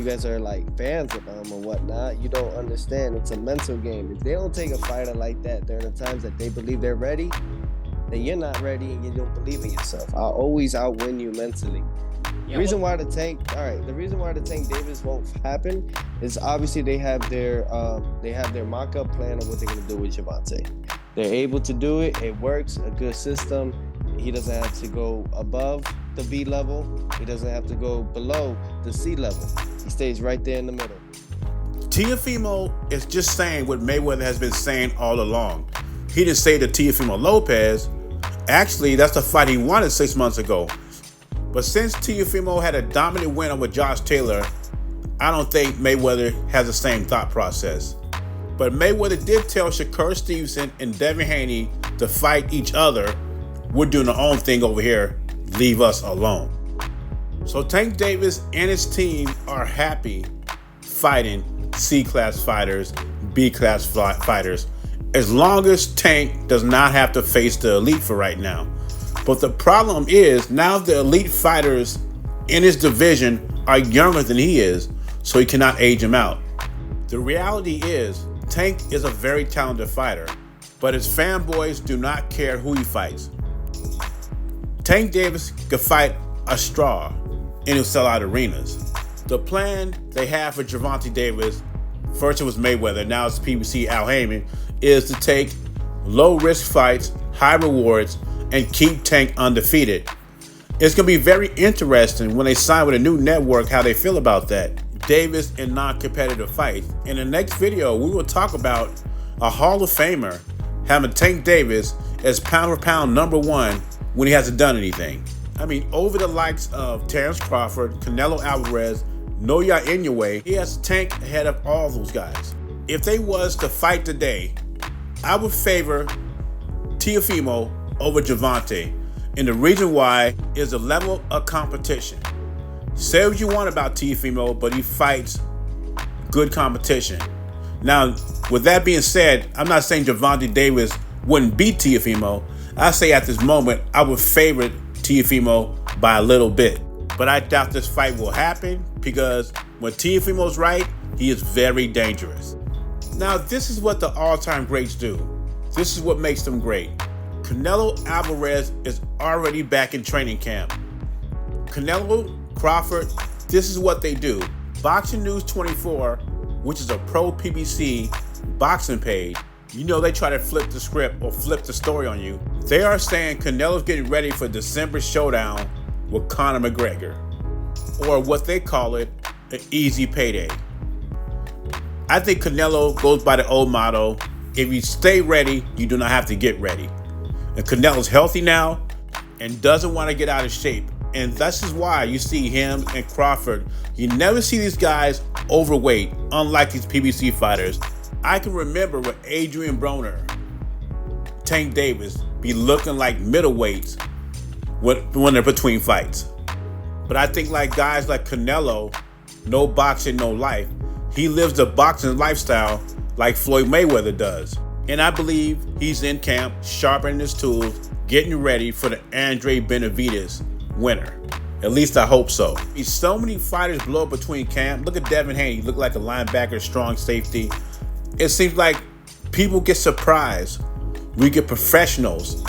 guys are like fans of them or whatnot, you don't understand. It's a mental game. If they don't take a fighter like that during the times that they believe they're ready, then you're not ready and you don't believe in yourself. I'll always outwin you mentally. The reason why the Tank Davis won't happen is obviously they have their mock-up plan of what they're gonna do with Gervonta. They're able to do it. It works. A good system. He doesn't have to go above the B level. He doesn't have to go below the C level. He stays right there in the middle. Teofimo is just saying what Mayweather has been saying all along. He didn't say to Teofimo Lopez. Actually, that's the fight he wanted 6 months ago. But since Teofimo had a dominant win over Josh Taylor, I don't think Mayweather has the same thought process. But Mayweather did tell Shakur Stevenson and Devin Haney to fight each other. We're doing our own thing over here. Leave us alone. So Tank Davis and his team are happy fighting C-class fighters, B-class fighters, as long as Tank does not have to face the elite for right now. But the problem is now the elite fighters in his division are younger than he is, so he cannot age him out. The reality is Tank is a very talented fighter, but his fanboys do not care who he fights. Tank Davis could fight a straw and he'll sell out arenas. The plan they have for Gervonta Davis, first it was Mayweather, now it's PBC Al Heyman, is to take low-risk fights, high rewards, and keep Tank undefeated. It's going to be very interesting when they sign with a new network how they feel about that. Davis in non-competitive fights. In the next video, we will talk about a Hall of Famer having Tank Davis as pound-for-pound #1 when he hasn't done anything. I mean, over the likes of Terrence Crawford, Canelo Alvarez, Noya Inoue, he has Tank ahead of all those guys. If they was to fight today, I would favor Teofimo over Gervonta, and the reason why is the level of competition. Say what you want about Teofimo, but he fights good competition. Now, with that being said, I'm not saying Gervonta Davis wouldn't beat Teofimo. I say at this moment, I would favor Teofimo by a little bit. But I doubt this fight will happen because when Teofimo's right, he is very dangerous. Now, this is what the all-time greats do. This is what makes them great. Canelo Alvarez is already back in training camp. Canelo, Crawford, this is what they do. Boxing News 24, which is a pro PBC boxing page, you know they try to flip the script or flip the story on you. They are saying Canelo's getting ready for December showdown with Conor McGregor, or what they call it, an easy payday. I think Canelo goes by the old motto, if you stay ready, you do not have to get ready. And Canelo's healthy now and doesn't want to get out of shape. And this is why you see him and Crawford. You never see these guys overweight, unlike these PBC fighters. I can remember when Adrian Broner, Tank Davis be looking like middleweights when they're between fights. But I think like guys like Canelo, no boxing, no life. He lives the boxing lifestyle like Floyd Mayweather does. And I believe he's in camp, sharpening his tools, getting ready for the Andre Benavidez winner. At least I hope so. So many fighters blow up between camp. Look at Devin Haney, he look like a linebacker, strong safety. It seems like people get surprised. We get professionals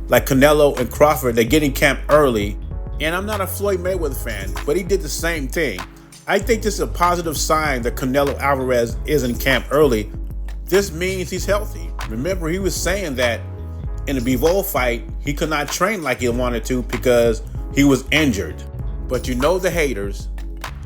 like Canelo and Crawford. They get in camp early. And I'm not a Floyd Mayweather fan, but he did the same thing. I think this is a positive sign that Canelo Alvarez is in camp early. This means he's healthy. Remember, he was saying that in the Bivol fight, he could not train like he wanted to because he was injured. But you know the haters,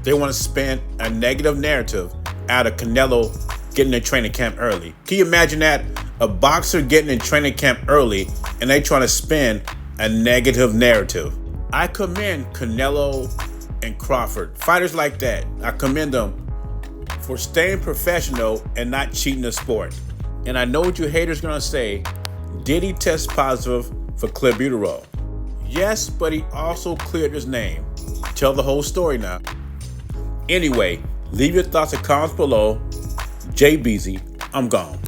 they want to spin a negative narrative out of Canelo getting in training camp early. Can you imagine that? A boxer getting in training camp early and they trying to spin a negative narrative. I commend Canelo and Crawford, fighters like that. I commend them for staying professional and not cheating the sport. And I know what you haters are gonna say. Did he test positive for clenbuterol? Yes, but he also cleared his name. Tell the whole story now. Anyway, leave your thoughts and comments below. Jay Beezy, I'm gone.